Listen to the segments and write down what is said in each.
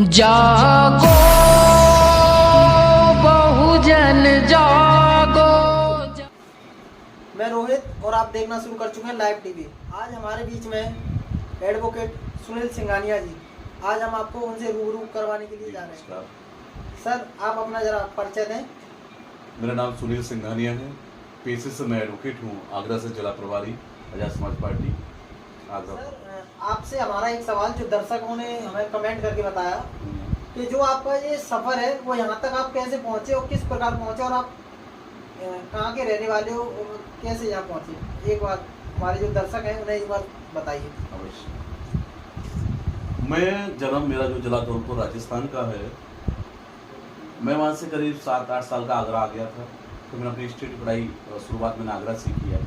जागो बहुजन जागो। मैं रोहित और आप देखना शुरू कर चुके हैं लाइव टीवी। आज हमारे बीच में एडवोकेट सुनील सिंघानिया जी, आज हम आपको उनसे रूबरू करवाने के लिए जा रहे हैं। सर, आप अपना जरा परिचय दें। मेरा नाम सुनील सिंघानिया है। पेशे से मैं एडवोकेट हूँ। आगरा से जिला प्रभारी आजाद समाज पार्टी आगरा। सर, आपसे हमारा एक सवाल जो दर्शकों ने हमें कमेंट करके बताया कि जो आपका ये सफ़र है वो यहाँ तक आप कैसे पहुँचे और किस प्रकार पहुँचे और आप कहाँ के रहने वाले हो और कैसे यहाँ पहुँचे, एक बार हमारे जो दर्शक हैं उन्हें एक बार बताइए। अवश्य। मैं जन्म मेरा जो जिला धौलपुर राजस्थान का है। मैं वहाँ से करीब 7-8 साल का आगरा आ गया था। तो मैंने अपनी स्टेट की पढ़ाई शुरुआत मैंने आगरा से किया।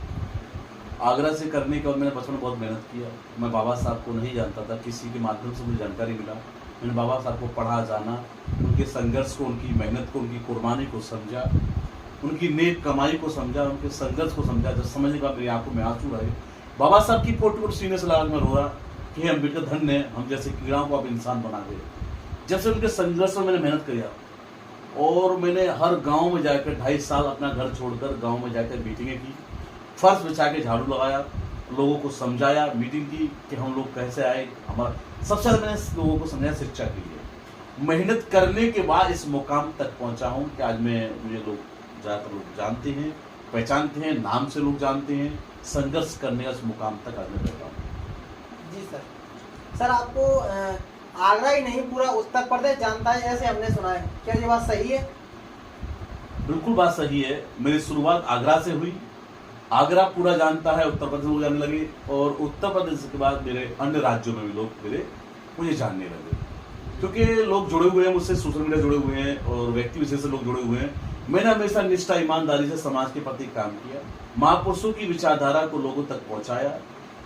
आगरा से करने के बाद मैंने बचपन में बहुत मेहनत किया। मैं बाबा साहब को नहीं जानता था, किसी के माध्यम से मुझे जानकारी मिला। मैंने बाबा साहब को पढ़ा, जाना, उनके संघर्ष को, उनकी मेहनत को, उनकी कुर्बानी को समझा, उनकी नेक कमाई को समझा, उनके संघर्ष को समझा। जब समझने के बाद मेरी आंखों में आंसू आए। बाबा साहब की फोटो को सीने से लगा मैं रो रहा कि अम्बेडकर धन्य है, हम जैसे कीड़ाओं को आप इंसान बना गए। जब से उनके संघर्ष में मैंने मेहनत किया और मैंने हर गांव में जाकर 2.5 साल अपना घर छोड़कर गांव में जाकर मीटिंगें की, फर्श बिछा के झाड़ू लगाया, लोगों को समझाया, मीटिंग की कि हम लोग कैसे आए। हमारा सबसे ज़्यादा मैंने लोगों को समझाया शिक्षा के लिए। मेहनत करने के बाद इस मुकाम तक पहुंचा हूं कि आज मुझे लोग ज़्यादातर लोग जानते हैं, पहचानते हैं, नाम से लोग जानते हैं। संघर्ष करने का इस मुकाम तक आज मैं बैठा हूँ। जी सर। सर, आपको आगरा ही नहीं पूरा उत्तर प्रदेश जानता है ऐसे हमने सुना है, क्या ये बात सही है? बिल्कुल बात सही है। मेरी शुरुआत आगरा से हुई। आगरा पूरा जानता है, उत्तर प्रदेश लोग जानने लगे और उत्तर प्रदेश के बाद मेरे अन्य राज्यों में भी लोग मुझे जानने लगे, क्योंकि लोग जुड़े हुए हैं मुझसे, सोशल मीडिया जुड़े हुए हैं और व्यक्ति विशेष से लोग जुड़े हुए हैं। मैंने हमेशा निष्ठा ईमानदारी से समाज के प्रति काम किया, महापुरुषों की विचारधारा को लोगों तक पहुंचाया।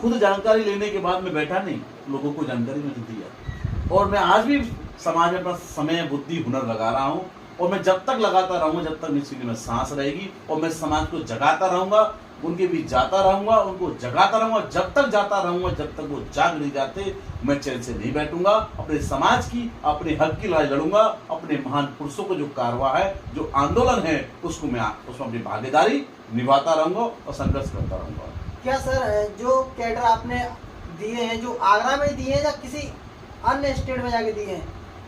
खुद जानकारी लेने के बाद मैं बैठा नहीं, लोगों को जानकारी मैंने दिया और मैं आज भी समाज में अपना समय, बुद्धि, हुनर लगा रहा हूँ और मैं जब तक लगाता रहूंगा, जब तक मेरे सीने में सांस रहेगी और मैं समाज को जगाता रहूंगा, उनके बीच जाता रहूंगा, उनको जगाता रहूंगा। जब तक जाता रहूंगा, जब तक वो जाग नहीं जाते, मैं चैन से नहीं बैठूंगा। अपने समाज की, अपने हक की लड़ाई लड़ूंगा। अपने महान पुरुषों को जो कारवा है, जो आंदोलन है, उसमें अपनी भागीदारी निभाता रहूंगा और संघर्ष करता रहूंगा। क्या सर, जो कैडर आपने दिए हैं, जो आगरा में दिए हैं या किसी अन्य स्टेट में जाके दिए हैं?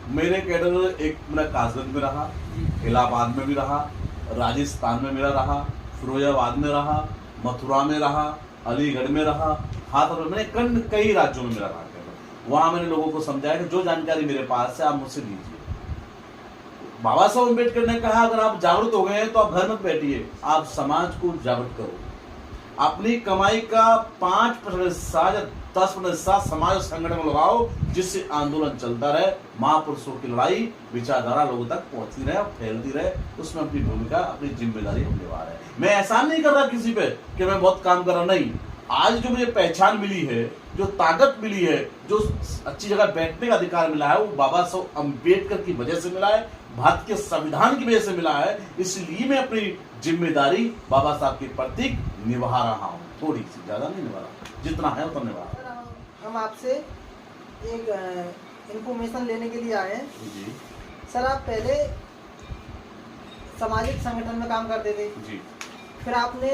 मेरे कैडर एक मेरा कासगंज में रहा, इलाहाबाद में भी रहा, राजस्थान में मेरा रहा, फिरोजाबाद में रहा, मथुरा में रहा, अलीगढ़ में रहा, हाथरस में, मैंने कई राज्यों में मेरा रहा कैडर। वहां मैंने लोगों को समझाया कि जो जानकारी मेरे पास है आप मुझसे लीजिए। बाबा साहब अम्बेडकर ने कहा अगर आप जागरूक हो गए हैं तो आप घर मत बैठिए, आप समाज को जागरूक करो। अपनी कमाई का 5% हिस्सा या 10% हिस्सा समाज संगठन में लगाओ, जिससे आंदोलन चलता रहे, महापुरुषों की लड़ाई, विचारधारा लोगों तक पहुंचती रहे, फैलती रहे। उसमें अपनी भूमिका, अपनी जिम्मेदारी हम निभा रहे हैं। मैं एहसान नहीं कर रहा किसी पे कि मैं बहुत काम कर रहा, नहीं। आज जो मुझे पहचान मिली है, जो ताकत मिली है, जो अच्छी जगह बैठने का अधिकार मिला है, वो बाबा साहब अम्बेडकर की वजह से मिला है, भारत के संविधान की वजह से मिला है। इसलिए मैं अपनी जिम्मेदारी बाबा साहब के प्रति निभा रहा हूँ। थोड़ी सी, ज्यादा नहीं निभा रहा, जितना है उतना निभा रहा हूँ। हम आपसे एक इंफॉर्मेशन लेने के लिए आए हैं। जी सर, आप पहले सामाजिक संगठन में काम करते थे जी। फिर आपने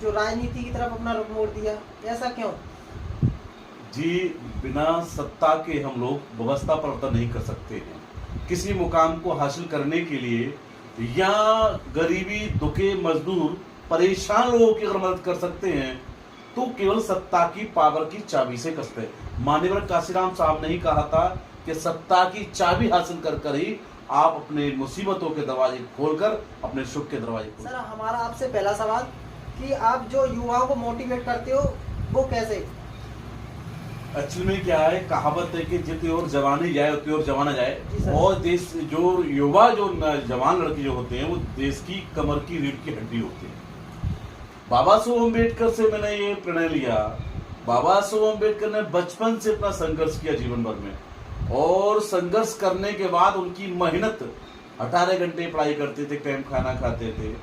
जो राजनीति की तरफ अपना रुख मोड़ दिया, ऐसा क्यों? जी, बिना सत्ता के हम लोग व्यवस्था परिवर्तन नहीं कर सकते हैं। किसी मुकाम को हासिल करने के लिए या गरीबी, दुखे, मजदूर, परेशान लोगों की अगर मदद कर सकते हैं तो केवल सत्ता की पावर की चाबी से कर सकते हैं। माननीय काशीराम साहब ने ही कहा था कि सत्ता की चाबी हासिल कर कर ही आप अपने मुसीबतों के दरवाजे खोलकर अपने सुख के दरवाजे खोल। सर, हमारा आपसे पहला सवाल कि आप जो युवाओं को मोटिवेट करते हो वो कैसे? एक्चुअली में क्या है, कहावत है कि जितनी और जवानी जाए उतनी और जवाना जाए। और देश जो युवा, जो जवान लड़के जो होते हैं, वो देश की कमर की रीढ़ की हड्डी होते हैं। बाबा साहब अम्बेडकर से मैंने ये प्रणय लिया। बाबा साहब अम्बेडकर ने बचपन से अपना संघर्ष किया जीवन भर में, और संघर्ष करने के बाद उनकी मेहनत, 18 घंटे पढ़ाई करते थे, टाइम खाना खाते थे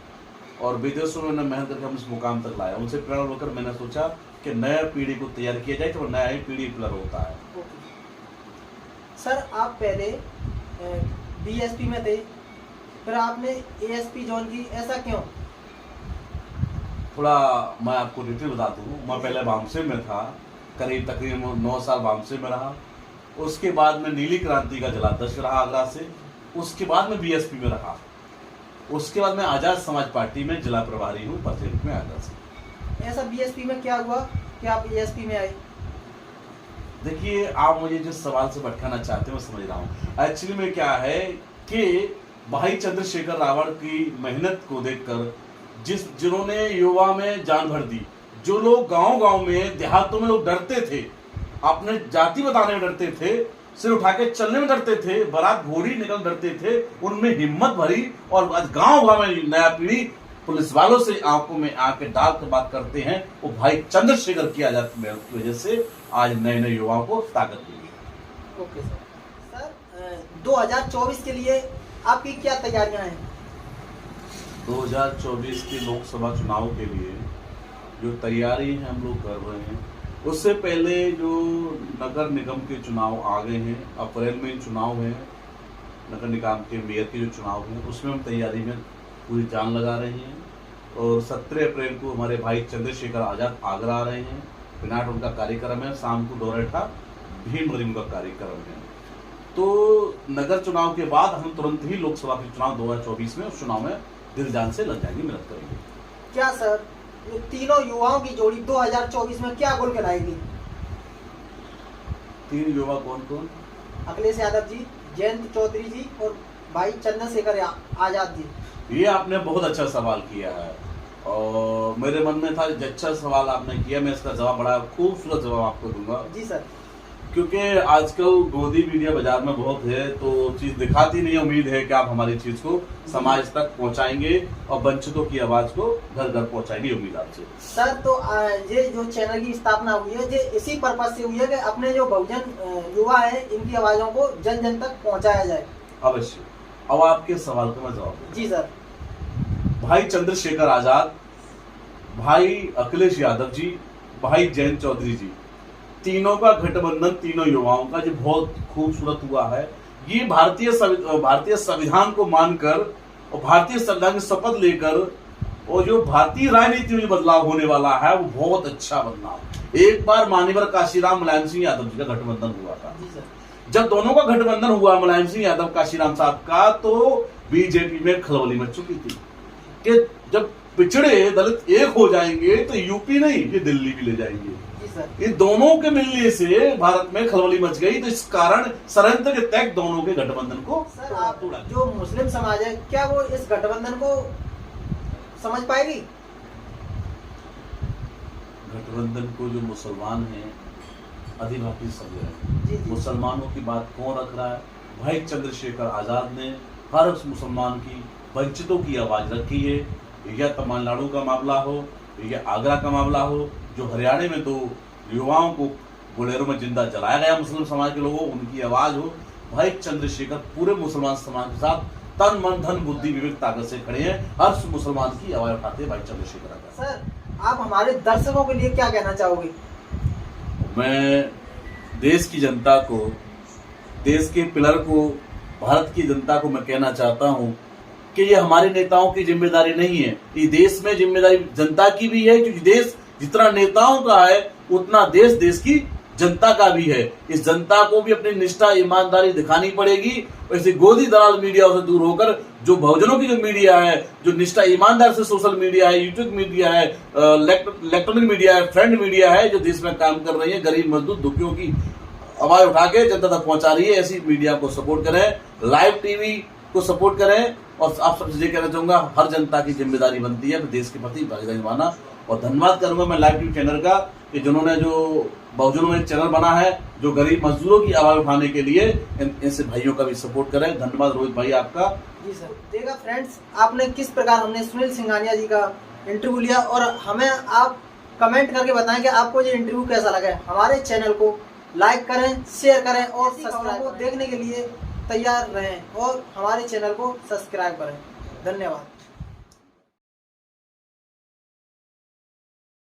और विदेशों में मेहनत करके हम इस मुकाम तक लाया। उनसे प्रेरणा लेकर मैंने सोचा कि नया पीढ़ी को तैयार किया जाए तो नया ही पीढ़ी पिलर होता है। सर आप पहले बीएसपी में थे, फिर आपने एएसपी ज्वाइन की, ऐसा क्यों? थोड़ा मैं आपको डिटेल बता दूँ। मैं पहले बामसे में था, करीब तकरीबन 9 साल बामसे में रहा। उसके बाद में नीली क्रांति का जलाध्यक्ष रहा आगरा से। उसके बाद में बीएसपी में रहा। उसके बाद मैं आज़ाद समाज पार्टी में जिला प्रभारी हूँ प्रेसिडेंट में आगरा से। ऐसा बीएसपी में क्या हुआ कि आप एएसपी में आए? देखिए, आप मुझे जिस सवाल से भटकाना चाहते हैं मैं समझ रहा हूँ। एक्चुअली में क्या है कि भाई चंद्रशेखर रावण की मेहनत को देखकर जिन्होंने युवा में जान भर दी, जो लोग गांव-गांव में देहातों में लोग डरते थे, अपने जाति बताने में डरते थे, सिर उठा के चलने में डरते थे, बारात घोड़ी निकल डरते थे, उनमें हिम्मत भरी और आज गांव-गांव में नया पीढ़ी पुलिस वालों से आंखों में आंखें डाल कर बात करते हैं। वो भाई चंद्रशेखर की आजादी की वजह से आज नए नए युवाओं को ताकत मिली। ओके सर 2024 के लिए आपकी क्या तैयारियां हैं? 2024 के लोकसभा चुनाव के लिए जो तैयारी है हम लोग कर रहे हैं, उससे पहले जो नगर निगम के चुनाव आ गए हैं, अप्रैल में चुनाव है, नगर निगम के मेयर के जो चुनाव हैं उसमें हम तैयारी में पूरी जान लगा रहे हैं। और 17 अप्रैल को हमारे भाई चंद्रशेखर आजाद आगरा आ रहे हैं। पिनाट उनका कार्यक्रम है, शाम को दौरेठा भीमगढ़ का कार्यक्रम है। तो नगर चुनाव के बाद हम तुरंत ही लोकसभा के चुनाव 2024 में उस चुनाव में दिल जान से लग जाएंगे, मेहनत करेंगे। क्या सर ये तीनों युवाओं की जोड़ी 2024 में क्या गोल कराएगी? 3 युवा कौन कौन? अखिलेश यादव जी, जयंत चौधरी जी और भाई चंद्रशेखर आजाद जी। ये आपने बहुत अच्छा सवाल किया है और मेरे मन में था अच्छा सवाल आपने किया। मैं इसका जवाब बड़ा खूबसूरत जवाब आपको दूंगा। जी सर। क्योंकि आजकल गोदी मीडिया बाजार में बहुत है, तो चीज दिखाती नहीं। उम्मीद है कि आप हमारी चीज को समाज तक पहुंचाएंगे और वंचितों की आवाज को घर घर पहुंचाएंगे, उम्मीद आपसे। सर तो ये जो चैनल की स्थापना हुई है, ये इसी पर्पज से हुई है कि अपने जो बहुजन युवा है इनकी आवाजों को जन जन तक पहुंचाया जाए। अवश्य। अब आपके सवाल का मैं जवाब दूं। जी सर। भाई चंद्रशेखर आजाद, भाई अखिलेश यादव जी, भाई जयंत चौधरी जी, तीनों का गठबंधन, तीनों युवाओं का जो बहुत खूबसूरत हुआ है। ये भारतीय संविधान को मानकर और भारतीय संविधान की शपथ लेकर और जो भारतीय राजनीति में बदलाव होने वाला है वो बहुत अच्छा बदलाव। एक बार मान्यवर काशीराम मुलायम सिंह यादव जी का गठबंधन हुआ था। जी सर। जब दोनों का गठबंधन हुआ, मुलायम सिंह यादव काशीराम साहब का, तो बीजेपी में खलबली मच चुकी थी कि जब पिछड़े दलित एक हो जाएंगे तो यूपी नहीं ये दिल्ली भी ले जाएंगे। इन दोनों के मिलने से भारत में खलबली मच गई। तो इस कारण षड्यंत्र के तहत दोनों के गठबंधन को सर आप जो मुस्लिम समाज है क्या वो इस गठबंधन को समझ पाएगी? गठबंधन को जो मुसलमान हैं अधिवासी समझ रहे हैं। मुसलमानों की बात कौन रख रहा है? भाई चंद्रशेखर आजाद ने हर उस मुसलमान की, वंचितों की आवाज रखी है। या तमिलनाडु का मामला हो या आगरा का मामला हो, जो हरियाणा में 2 युवाओं को बोलेरो में जिंदा जलाया गया मुस्लिम समाज के लोगों, उनकी आवाज हो। भाई चंद्रशेखर पूरे मुसलमान समाज के साथ तन मन धन बुद्धि विवेक ताकत से खड़े हैं। हर मुसलमान की आवाज उठाते हैं भाई चंद्रशेखर आजाद। सर आप हमारे दर्शकों के लिए क्या कहना चाहोगे? मैं देश की जनता को, देश के पिलर को, भारत की जनता को मैं कहना चाहता हूं कि ये हमारे नेताओं की जिम्मेदारी नहीं है। ये देश में जिम्मेदारी जनता की भी है, क्योंकि देश जितना नेताओं का है उतना देश की जनता का भी है। इस जनता को भी अपनी निष्ठा ईमानदारी दिखानी पड़ेगी। वैसे गोदी दलाल मीडिया से दूर होकर जो बहुजनों की जो मीडिया है, जो निष्ठा ईमानदार से सोशल मीडिया है, यूट्यूब मीडिया है, इलेक्ट्रॉनिक मीडिया है, फ्रेंड मीडिया है, जो देश में काम कर रही है, गरीब मजदूर दुखियों की आवाज उठा के जनता तक पहुंचा रही है, ऐसी मीडिया को सपोर्ट करें। लाइव टीवी को सपोर्ट करें। और आप सबसे ये कहना चाहूंगा, हर जनता की जिम्मेदारी बनती है देश के प्रति भागीदारी निभाना। और धन्यवाद करूंगा मैं लाइव टीवी चैनल का कि जिन्होंने जो बहुजनों में चैनल बना है, जो गरीब मजदूरों की आवाज उठाने के लिए, ऐसे भाइयों का भी सपोर्ट करें। धन्यवाद रोहित भाई आपका। जी सर। देखा फ्रेंड्स, आपने किस प्रकार हमने सुनील सिंघानिया जी का इंटरव्यू लिया और हमें आप कमेंट करके बताएं कि आपको ये इंटरव्यू कैसा लगा। हमारे चैनल को लाइक करें, शेयर करें और सब्सक्राइब को देखने के लिए तैयार रहें और हमारे चैनल को सब्सक्राइब करें। धन्यवाद।